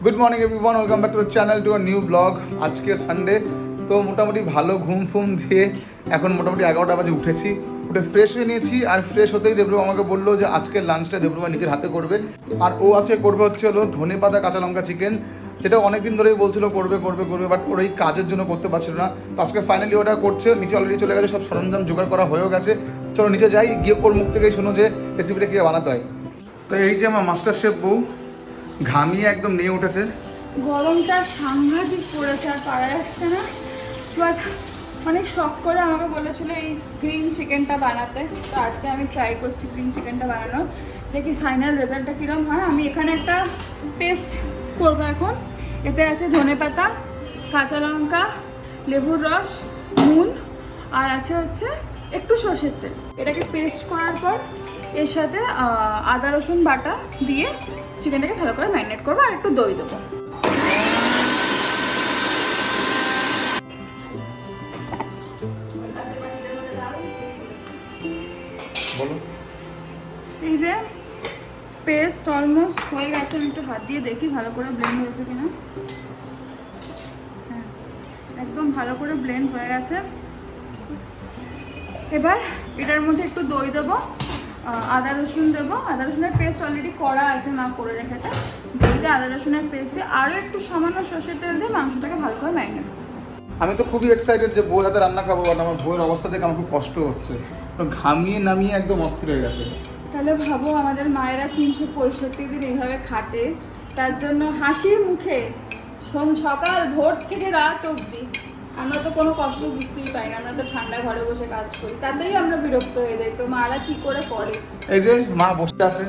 Good morning everyone, welcome back to the channel to a new blog. আজকে Sunday, তো মোটামুটি ভালো ঘুম ফুম দিয়ে এখন মোটামুটি 11টা বাজে উঠেছি। উঠে ফ্রেশ হয়ে নিয়েছি, আর ফ্রেশ হতেই দেবরু আমাকে বললো যে আজকের লাঞ্চটা দেবরুমা নিজের হাতে করবে। আর ও আজকে করবে হচ্ছে হলো ধনেপাতা কাঁচা লঙ্কা চিকেন, যেটা অনেকদিন ধরেই বলছিল করবে করবে করবে, বাট ওর এই কাজের জন্য করতে পারছিল না। তো আজকে ফাইনালি ওটা করছে। নিচে অলরেডি চলে গেছে, সব সরঞ্জাম জোগাড় করা হয়েও গেছে। চলো নিচে যাই, গিয়ে ওর মুখ থেকেই শোনো যে রেসিপিটা কীভাবে বানাতে হয়। তো এই যে আমার মাস্টার শেফ বউ ঘামিয়ে একদম নিয়ে উঠেছে। গরমটা সাংঘাতিক পড়েছে, আর পারা যাচ্ছে না। বাট অনেক শখ করে আমাকে বলেছিল এই গ্রিন চিকেনটা বানাতে, তো আজকে আমি ট্রাই করছি গ্রিন চিকেনটা বানানো। দেখি ফাইনাল রেজাল্টটা কীরকম হয়। আমি এখানে একটা পেস্ট করবো এখন। এতে আছে ধনেপাতা, কাঁচা লঙ্কা, লেবুর রস, নুন, আর আছে হচ্ছে একটু সর্ষের তেল। এটাকে পেস্ট করার পর এর সাথে আদা রসুন বাটা দিয়ে চিকেনটাকে ভালো করে ম্যারিনেট করবো, আর একটু দই দেবো। এই যে পেস্ট অলমোস্ট হয়ে গেছে। আমি একটু হাত দিয়ে দেখি ভালো করে ব্লেন্ড হয়েছে কিনা। হ্যাঁ, একদম ভালো করে ব্লেন্ড হয়ে গেছে। এবার এটার মধ্যে একটু দই দেবো, আদা রসুন দেবো। আদা রসুনের পেস্ট অলরেডি করা আছে, মা করে রেখেছে। দই দিয়ে আদা রসুনের পেস্ট দিয়ে আরও একটু সামান্য সর্ষের তেল দিয়ে মাংসটাকে ভালো করে ম্যারিনেট করবো। আমি তো খুবই এক্সাইটেড যে বউয়ের হাতে রান্না খাবো, বাট আমার বউয়ের অবস্থা থেকে আমার খুব কষ্ট হচ্ছে। ঘামিয়ে নামিয়ে একদম অস্থির হয়ে গেছে। তাহলে ভাবো, আমাদের মায়েরা 365 দিন এইভাবে খাটে, তার জন্য হাসির মুখে সকাল ভোর থেকে রাত অবধি। আমরা তো কোনো কষ্ট বুঝতেই পাই না, আমরা তো ঠান্ডা ঘরে বসে কাজ করি, তাতেই আমরা বিরক্ত হয়ে যাই। তো মারা কি করে করে। এই যে মা বসে আছে।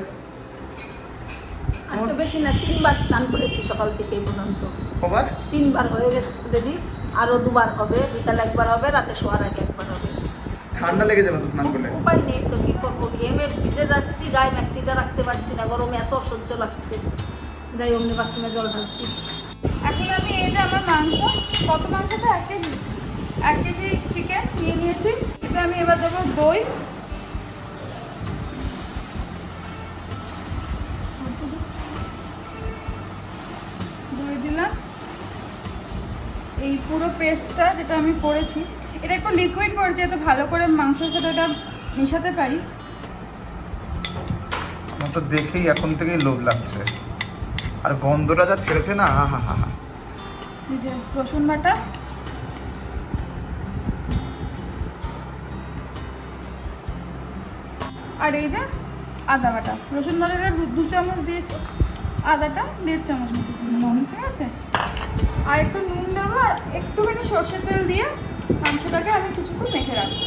আজকে বেশি না, 3বার স্নান করেছি সকাল থেকে এই পর্যন্ত। কবার? 3বার হয়ে গেছে অলরেডি, আরও 2বার হবে। বিকাল একবার হবে, রাতে শোয়ার আগে একবার হবে। ঠান্ডা লেগে যাবে তো স্নান করলে। উপায় নেই তো, কি করবো, ঘেমে ভিজে যাচ্ছি, গায়ে ম্যাক্সিটা রাখতে পারছি না, গরমে এত অসহ্য লাগছে। যাই অমনি বাথরুমে জল ঢালছি। এখন আমি এই যে আমার মাংস, কত মাংসটা 1 কেজি, 1 কেজি চিকেন নিয়ে নিয়েছি। এতে আমি এবার দেবো দই, দই দিলাম। এই পুরো পেস্টটা যেটা আমি করেছি, এটা একটু লিকুইড করেছি যাতে ভালো করে মাংসের সাথে এটা মেশাতে পারি। আমার তো দেখেই এখন থেকেই লোভ লাগছে, আর গন্ধটা যা ছেড়েছে না, হা হা হা। এই যে রসুন বাটা, আর এই যে আদা বাটা। রসুন বাটাটা 2 চামচ দিয়েছি, আদাটা 1.5 চামচ মতো দিলাম, ঠিক আছে। আর একটু নুন দেবো, আর একটুখানি সর্ষের তেল দিয়ে মাংসটাকে আমি কিছুক্ষণ মেখে রাখবো।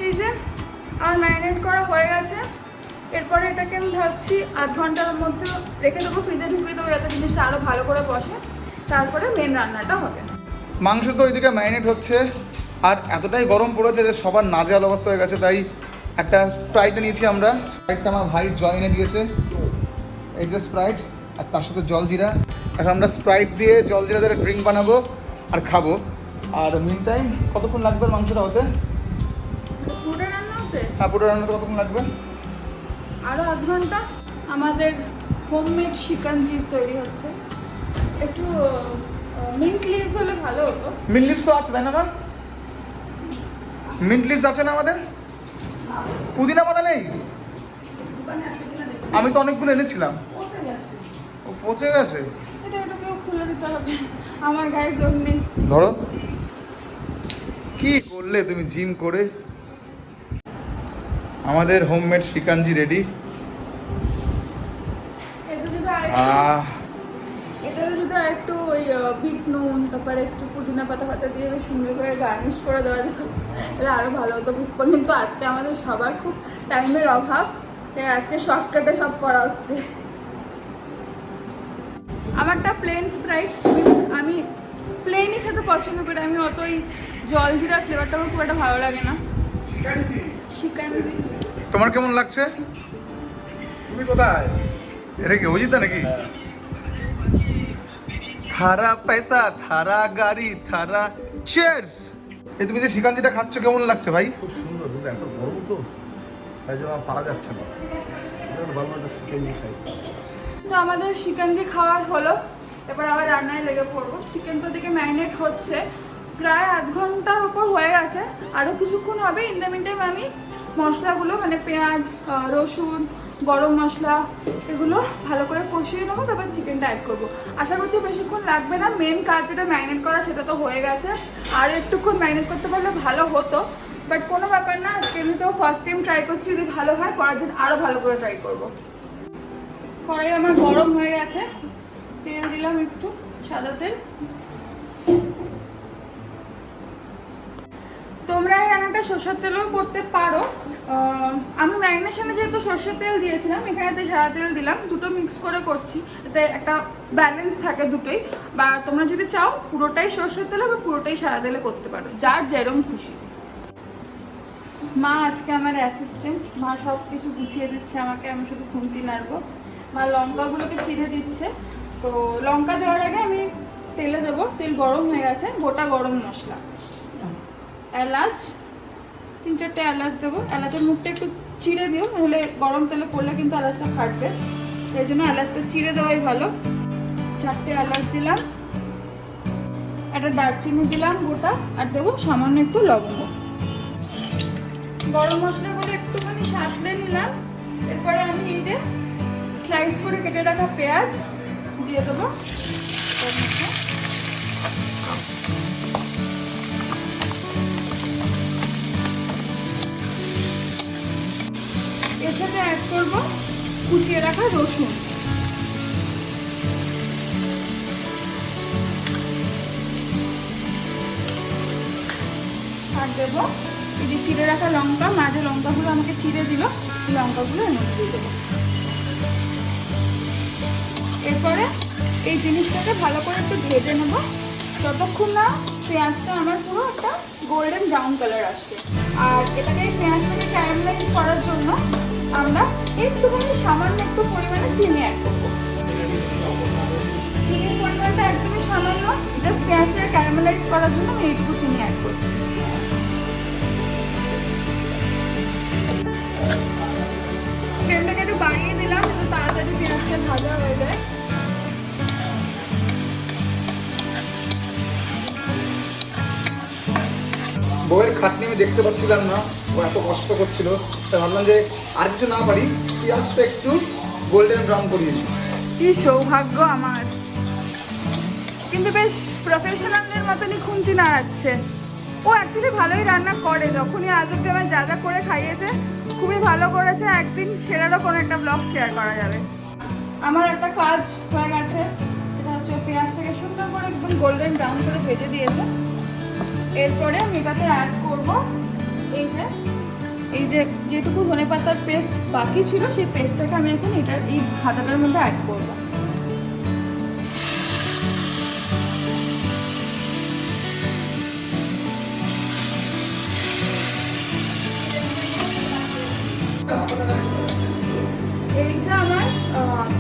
এই যে আর ম্যারিনেট করা হয়ে গেছে। এরপরে এটাকে আমি ভাবছি 8 ঘন্টার মধ্যে রেখে দেবো, ফ্রিজে ঢুকিয়ে দেবো, যাতে জিনিসটা আরও ভালো করে বসে। তারপরে মেন রান্নাটা হবে। মাংস তো ওইদিকে ম্যারিনেট হচ্ছে, আর এতটাই গরম পড়েছে যে সবার নাজেহাল অবস্থা হয়ে গেছে। তাই একটা স্প্রাইট নিয়েছি আমরা। স্প্রাইটটা আমার ভাই জয় এনে দিয়েছে। এই যে স্প্রাইট, আর তার সাথে জলজিরা। এখন আমরা স্প্রাইট দিয়ে জলজিরা দিয়ে ড্রিঙ্ক বানাবো আর খাবো। আর মিন টাইম কতক্ষণ লাগবে মাংসটা হতে? পুরো রান্না হতে হ্যাঁ, পুরো রান্নাতে কতক্ষণ লাগবে? আরও 8 ঘন্টা। আমাদের হোমমেড শিকানজি তৈরি হচ্ছে। একটু মিন্ট লিভস হলে ভালো হতো। মিন্ট লিভস তো আছে, তাই না মা? মিন্ট লিভস আছে না আমাদের? পুদিনা পাতা নেই? আমি তো অনেকগুলো এনেছিলাম। ও পচে গেছে। এটা একটু কেউ খুলে দিতে হবে, আমার গায়ে জোর নেই। ধরো, কি করলে তুমি জিম করে? আমাদের হোমমেড শিকানজি রেডি। এটাতে যদি আরেকটু ওই বিট নুন, তারপরে একটু পুদিনা পাতা ফাতা দিয়ে বেশ সুন্দর করে গার্নিশ করে দেওয়া যেত, তাহলে আরও ভালো হতো। কিন্তু আজকে আমাদের সবার খুব টাইমের অভাব, তাই আজকে শর্টকাটে সব করা হচ্ছে। আমারটা প্লেন স্প্রাইট, আমি প্লেনই খেতে পছন্দ করি। আমি অত ওই জলজিরা ফ্লেভারটা আমার খুব একটা ভালো লাগে না। শিকানজি। তোমার কেমন লাগছে? তুমি কোথায়? এটা কি অজিতা নাকি? थारा पैसा थारा गाड़ी थारा चियर्स। এই তুমি যে শিকাঞ্জিটা খাচ্ছ কেমন লাগছে ভাই? খুব সুন্দর, কিন্তু এত গরম তো তাই জন্য আর পারা যাচ্ছে না। ভালো একটা চিকেন খাই। তো আমাদের শিকাঞ্জি খাওয়া হলো, এবার আবার রান্নায় লেগে পড়বো। চিকেন তো দিকে ম্যারিনেট হচ্ছে, প্রায় আধ ঘন্টার উপর হয়ে গেছে, আরও কিছুক্ষণ হবে। ইন দ্য মিন টাইম আমি মশলাগুলো মানে পেঁয়াজ, রসুন, গরম মশলা এগুলো ভালো করে কষিয়ে নেবো, তারপর চিকেনটা অ্যাড করবো। আশা করছি বেশিক্ষণ লাগবে না, মেন কাজ যেটা ম্যারিনেট করা সেটা তো হয়ে গেছে। আর একটুক্ষণ ম্যারিনেট করতে পারলে ভালো হতো, বাট কোনো ব্যাপার না। আজকে আমি তো ফার্স্ট টাইম ট্রাই করছি, যদি ভালো হয় পরের দিন আরও ভালো করে ট্রাই করবো। কড়াই আমার গরম হয়ে গেছে, তেল দিলাম একটু, সাদা তেল। তোমরা এই রান্নাটা সরষের তেলেও করতে পারো। আমি ম্যারিনেশনে যেহেতু সরষের তেল দিয়েছিলাম, এখানেতে সাদা তেল দিলাম, দুটো মিক্স করে করছি যাতে একটা ব্যালেন্স থাকে দুটোই। বা তোমরা যদি চাও পুরোটাই সরষের তেলে বা পুরোটাই সাদা তেলে করতে পারো, যার যেরকম খুশি। মা আজকে আমার অ্যাসিস্ট্যান্ট, মা সব কিছু গুছিয়ে দিচ্ছে আমাকে, আমি শুধু খুন্তি নাড়বো। মা লঙ্কাগুলোকে চিড়ে দিচ্ছে। তো লঙ্কা দেওয়ার আগে আমি তেলে দেবো, তেল গরম হয়ে গেছে। গোটা গরম মশলা, এলাচ, 3-4টে এলাচ দেবো। এলাচের মুখটা একটু চিড়ে দিও, নাহলে গরম তেলে পড়লে কিন্তু এলাচটা ফাটবে, এই জন্য এলাচটা চিড়ে দেওয়াই ভালো। 4টে এলাচ দিলাম, একটা দারচিনি দিলাম গোটা, আর দেবো সামান্য একটু লবঙ্গ। গরম মশলাগুলো একটুখানি সাঁতলে নিলাম। এরপরে আমি এই যে স্লাইস করে কেটে রাখা পেঁয়াজ দিয়ে দেবো। এর সাথে অ্যাড করবো কুচিয়ে রাখা রসুন। আর দেবো এই যে চিড়ে রাখা লঙ্কা, মাঝে লঙ্কাগুলো আমাকে চিড়ে দিল, লঙ্কাগুলো এর মধ্যে দিয়ে দেবো। এরপরে এই জিনিসটাকে ভালো করে একটু ভেজে নেবো, যতক্ষণ না পেঁয়াজটা আমার পুরো একটা গোল্ডেন ব্রাউন কালার আসছে। আর এটাকে পেঁয়াজটাকে ক্যারামেলাইজ করার জন্য আমরা একটুখানি সামান্য একটু পরিমাণে চিনি অ্যাড করবো। চিনির পরিমাণটা একদমই সামান্য, জাস্ট পেঁয়াজটাকে ক্যারামেলাইজ করার জন্য আমি এইটুকু চিনি অ্যাড করছি। ফ্লেমটাকে একটু বাড়িয়ে দিলাম, একটু তাড়াতাড়ি পেঁয়াজটা ভাজা হয়ে যায়। বউয়ের খাটনি আমি দেখতে পাচ্ছিলাম না, ও এত কষ্ট করছিল, তাই ভাবলাম যে আর কিছু না পারি, পেঁয়াজটা একটু গোল্ডেন ব্রাউন করিয়েছি। কি সৌভাগ্য আমার, কিন্তু বেশ প্রফেশনালদের মতনই খুন্তি নাড়াচ্ছে। ও অ্যাকচুয়ালি ভালোই রান্না করে, যখনই আজ অব্দি আমার যা যা করে খাইয়েছে খুবই ভালো করেছে। একদিন সেরারও কোনো একটা ব্লগ শেয়ার করা যাবে। আমার একটা কাজ হয়ে গেছে, সেটা হচ্ছে পেঁয়াজটাকে সুন্দর করে একদম গোল্ডেন ব্রাউন করে ভেজে দিয়েছে। এরপরে আমি এটাতে অ্যাড করবো এই যে যেটুকু ধনেপাতার পেস্ট বাকি ছিল, সেই পেস্টটাকে আমি এখন এই ভাজাটার মধ্যে অ্যাড করবো। এইটা আমার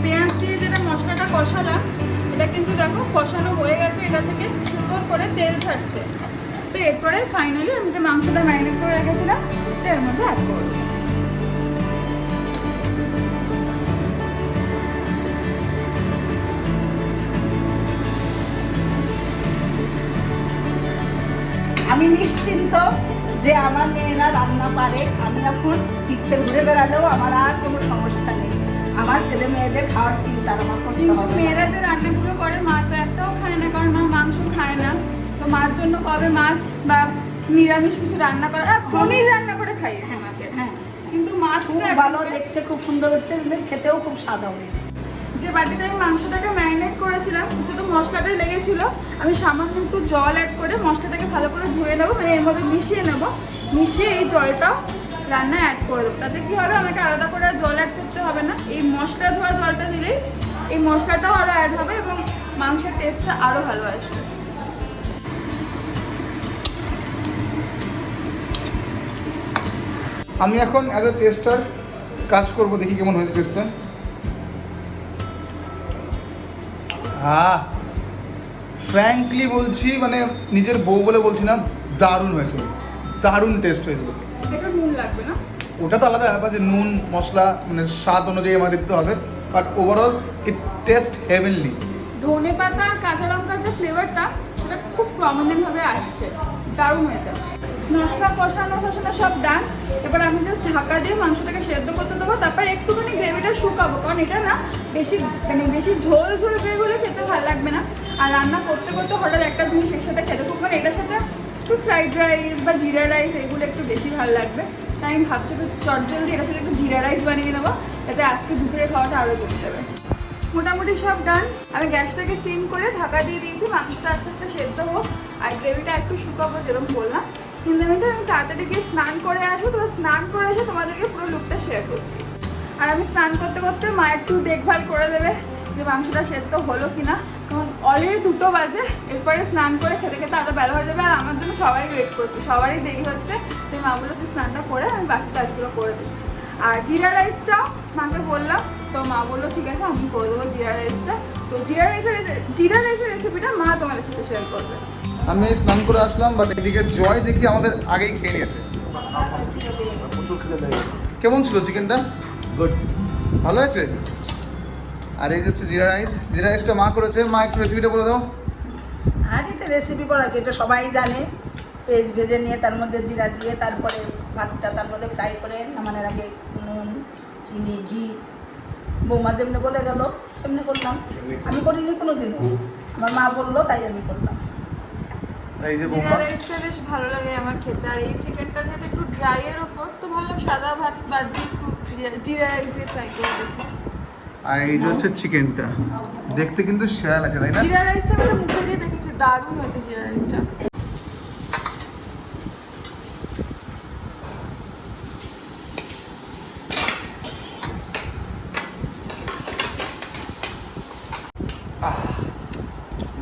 পেঁয়াজ দিয়ে যেটা মশলাটা কষালাম, এটা কিন্তু দেখো কষানো হয়ে গেছে, এটা থেকে সুন্দর করে তেল ছাড়ছে। তো এরপরে ফাইনালি আমি যে মাংসটা ম্যারিনেট করে রেখেছিলাম এটা এর মধ্যে অ্যাড করবো। আমি নিশ্চিন্ত যে আমার মেয়েরা রান্না পারে। আমি এখন তীর্থে ঘুরে বেড়ালেও আমার আর কোনো সমস্যা নেই। আমার ছেলে মেয়েদের খাওয়ার চিন্তা আমার করতে কিন্তু হবে না। মেয়েরা যে রান্নাগুলো করে মা তো একটাও খায় না, কারণ মা মাংস খায় না। তো মার জন্য কবে মাছ বা নিরামিষ কিছু রান্না করে, পনির রান্না করে খাইয়েছে মাকে। হ্যাঁ, কিন্তু মাছটা খুব ভালো, দেখতে খুব সুন্দর হচ্ছে, খেতেও খুব স্বাদ হবে। যে বাটিতে আমি মাংসটাকে ম্যারিনেট করেছিলাম ওতে তো মশলাটা লেগেছিল, আমি সামান্য একটু জল অ্যাড করে মশলাটাকে ভালো করে ধুয়ে নেবো, মানে এর মধ্যে মিশিয়ে নেবো। মিশিয়ে এই জলটাও রান্নায় অ্যাড করে দেবো। তাতে কী হবে, আমাকে আলাদা করে আর জল অ্যাড করতে হবে না। এই মশলা ধোয়া জলটা দিলেই এই মশলাটাও আরও অ্যাড হবে এবং মাংসের টেস্টটা আরও ভালো আসবে। আমি এখন অ্যাজ এ টেস্টার কাজ করব, দেখি কেমন হয়েছে টেস্টটা। ফ্র্যাঙ্কলি বলছি, মানে নিজের বউ বলে বলছি না, দারুণ হয়েছিল, দারুণ টেস্ট হয়েছিল। একটু নুন লাগবে না? ওটা তো আলাদা ব্যাপার যে নুন মশলা মানে স্বাদ অনুযায়ী আমাদের দিতে হবে, but overall it test heavenly. ধনে পাতা আর কাঁচা লঙ্কার যে ফ্লেভারটা সেটা খুব প্রমিনেন্ট ভাবে আসছে, দারুণ হয়েছে। মশলা কষানো সব ডান। এবার আমি জাস্ট ঢাকা দিয়ে মাংসটাকে সেদ্ধ করতে দেবো, তারপর একটুখানি গ্রেভিটা শুকাবো, কারণ এটা না বেশি ঝোল গ্রেভি হলে খেতে ভালো লাগবে না। আর রান্না করতে করতে হঠাৎ একটা জিনিস এর সাথে খেতে খুব, মানে এটার সাথে একটু ফ্রাইড রাইস বা জিরা রাইস এগুলো একটু বেশি ভালো লাগবে। তাই আমি ভাবছি একটু চটজলদি এটার সাথে একটু জিরা রাইস বানিয়ে নেবো, যাতে আজকে দুপুরে খাওয়াটা আরও জমে যাবে। মোটামুটি সব ডান। আমি গ্যাসটাকে সিম করে ঢাকা দিয়ে দিয়েছি, মাংসটা আস্তে আস্তে সেদ্ধ হোক আর গ্রেভিটা একটু শুকাবো যেরকম বললাম। কিন্তু আমি তাড়াতাড়ি গিয়ে স্নান করে আসবো, তো স্নান করে এসে তোমাদেরকে পুরো লুকটা শেয়ার করছি। আর আমি স্নান করতে করতে মা একটু দেখভাল করে দেবে যে মাংসটা সেদ্ধ হলো কিনা, কারণ অলরেডি 2টো বাজে। এরপরে স্নান করে খেতে খেতে আরও বেলা হয়ে যাবে, আর আমার জন্য সবাই ওয়েট করছে, সবারই দেরি হচ্ছে। তো মা বললো তুই স্নানটা করে আমি বাকি কাজগুলো করে দিচ্ছি। আর জিরা রাইসটাও মাকে বললাম, তো মা বললো ঠিক আছে আমি করে দেবো জিরা রাইসটা। তো জিরা রাইসের রেসিপিটা মা তোমাদের সাথে শেয়ার করবে। আমি স্নান করে আসলাম, বাট এদিকে জয় দেখি আমাদের আগেই খেয়ে নিয়েছে। প্রচুর খেলে লেগে কেমন ছিল চিকেনটা? গুড। ভালো হয়েছে। আর এই যে হচ্ছে জিরা রাইসটা মা করেছে। মা একটু রেসিপিটা বলে দাও। আর এটা রেসিপি করা কি, এটা সবাই জানে। পেঁয়াজ ভেজে নিয়ে তার মধ্যে জিরা দিয়ে তারপরে ভাতটা তার মধ্যে ফ্রাই করে নামানোর আগে নুন চিনি ঘি বৌমা যেমনি বলে গেল সেমনি করলাম। আমি করিনি কোনো দিনও, আমার মা বললো তাই আমি করলাম। এই যে জিরা বৌমা, রাইসটা বেশ ভালো লাগে আমার খেতে। আর এই চিকেনটা যেহেতু একটু ড্রাই এর ওপর, তো ভাবলাম সাদা ভাত বাদ দিয়ে একটু জিরা রাইস দিয়ে ট্রাই করে দেখি। আর এই যে হচ্ছে চিকেনটা, দেখতে কিন্তু সেরা লাগছে তাই না? জিরা রাইসটা আমি মুখে দিয়ে দেখেছি, দারুণ হয়েছে জিরা রাইসটা।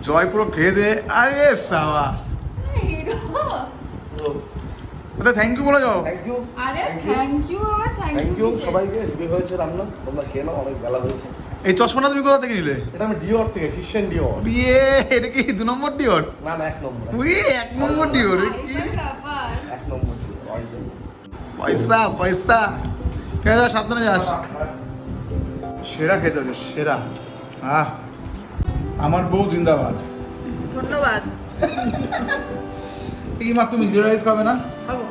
জয় পুরো খেয়ে দে। আরে সাবাস, ওটা থ্যাংক ইউ বলে যাও। Thank you. আরে থ্যাংক ইউ থ্যাংক ইউ সবাইকে। হেভি হয়েছে রান্না, তোমরা খেয়ে নাও, অনেক বেলা হয়েছে। এই চশমাটা তুমি কোথা থেকে নিলে? এটা আমি ডিওর থেকে, খ্রিস্টান ডিওর। ইয়ে, এটা কি 2 নম্বর ডিওর? না না, 1 নম্বর। উই 1 নম্বর ডিওর কি? 1 নম্বর ডিওর অরিজিনাল। পয়সা খেয়ে যা, সাবধানে যাস। সেরা খেতে হচ্ছে, সেরা। আমার বউ জিন্দাবাদ। ধন্যবাদ। কি মা, তুমি জিরা রাইস খাবে না? খাবো।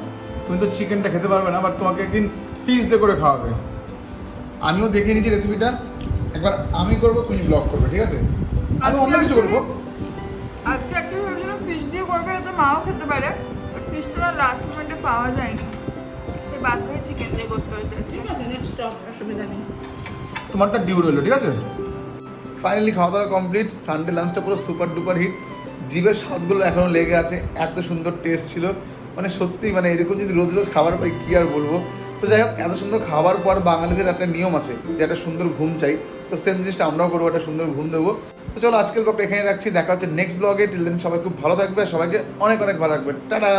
তুমি তো চিকেনটা খেতে পারবে না, বাট তোমাকে একদিন ফিশ দিয়ে করে খাওয়াবে। আমিও দেখে নিয়েছি রেসিপিটা, একবার আমি করবো, তুমি ব্লগ করবে, ঠিক আছে? আমি অন্য কিছু করবো। আজকে অ্যাকচুয়ালি ভেবেছিলাম ফিশ দিয়ে করবে, যাতে মাও খেতে পারে, বাট ফিশটা না লাস্ট মোমেন্টে পাওয়া যায়নি, তাই বাদ থেকে চিকেন দিয়ে করতে হয়েছে আজকে। ঠিক আছে, নেক্সট অসুবিধা নেই। তোমারটা ডিউ রইলো, ঠিক আছে? ফাইনালি খাওয়া দাওয়া কমপ্লিট। সানডে লাঞ্চটা পুরো সুপার ডুপার হিট। জিভের স্বাদগুলো এখনও লেগে আছে, এত সুন্দর টেস্ট ছিল। মানে সত্যি, মানে এরকম যদি রোজ রোজ খাবার পাই কী আর বলবো। তো যাই হোক, এত সুন্দর খাবার পর বাঙালিদের একটা নিয়ম আছে যে একটা সুন্দর ঘুম চাই। তো সেম জিনিসটা আমরাও করবো, একটা সুন্দর ঘুম দেবো। তো চলো আজকের ব্লগটা এখানে রাখছি, দেখা হচ্ছে নেক্সট ব্লগে। টিল দেন সবাই খুব ভালো থাকবে, সবাইকে অনেক অনেক ভালো রাখবে। টাটা।